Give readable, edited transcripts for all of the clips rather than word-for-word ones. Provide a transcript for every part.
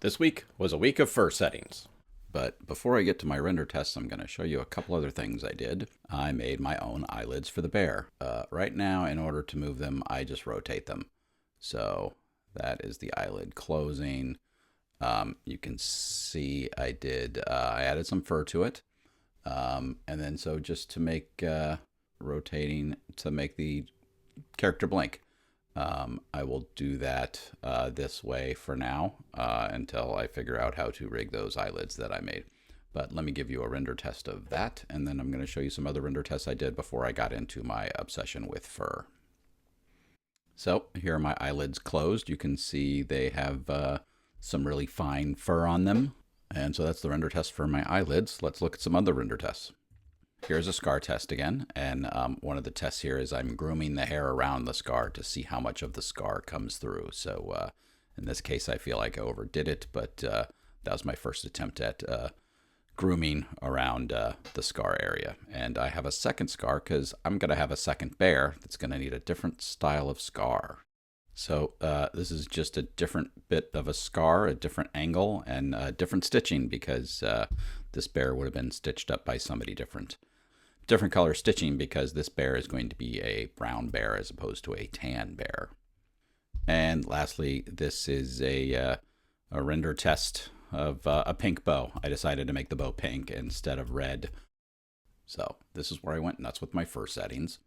This week was a week of fur settings. But before I get to my render tests, I'm going to show you a couple other things I did. I made my own eyelids for the bear. Right now, in order to move them, I just rotate them. So that is the eyelid closing. You can see I added some fur to it. And then so just to make rotating to make the character blink. I will do that this way for now until I figure out how to rig those eyelids that I made. But let me give you a render test of that, and then I'm going to show you some other render tests I did before I got into my obsession with fur. So here are my eyelids closed. You can see they have some really fine fur on them. And so that's the render test for my eyelids. Let's look at some other render tests. Here's a scar test again, and one of the tests here is I'm grooming the hair around the scar to see how much of the scar comes through. So in this case, I feel like I overdid it, but that was my first attempt at grooming around the scar area. And I have a second scar because I'm going to have a second bear that's going to need a different style of scar. So this is just a different bit of a scar, a different angle, and different stitching because this bear would have been stitched up by somebody different. Different color stitching because this bear is going to be a brown bear as opposed to a tan bear. And lastly, this is a render test of a pink bow. I decided to make the bow pink instead of red. So this is where I went, and that's with my fur settings.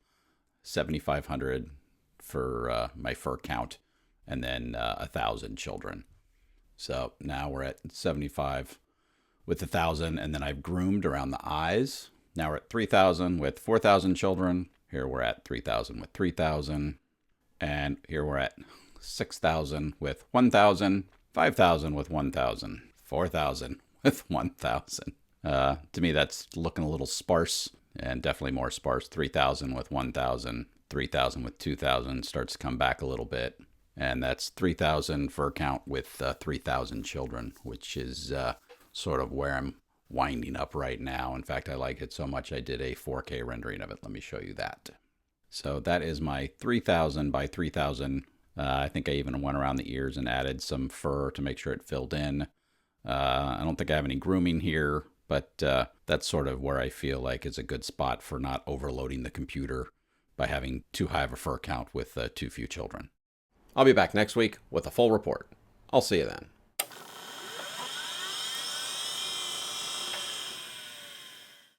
7,500 for my fur count, and then 1,000 children. So now we're at 75 with 1,000, and then I've groomed around the eyes. Now we're at 3,000 with 4,000 children. Here we're at 3,000 with 3,000. And here we're at 6,000 with 1,000, 5,000 with 1,000, 4,000 with 1,000. To me, that's looking a little sparse, and definitely more sparse. 3,000 with 1,000, 3,000 with 2,000 starts to come back a little bit. And that's 3,000 fur count with 3,000 children, which is sort of where I'm winding up right now. In fact, I like it so much I did a 4K rendering of it. Let me show you that. So that is my 3,000 by 3,000. I think I even went around the ears and added some fur to make sure it filled in. I don't think I have any grooming here, but that's sort of where I feel like is a good spot for not overloading the computer by having too high of a fur count with too few children. I'll be back next week with a full report. I'll see you then.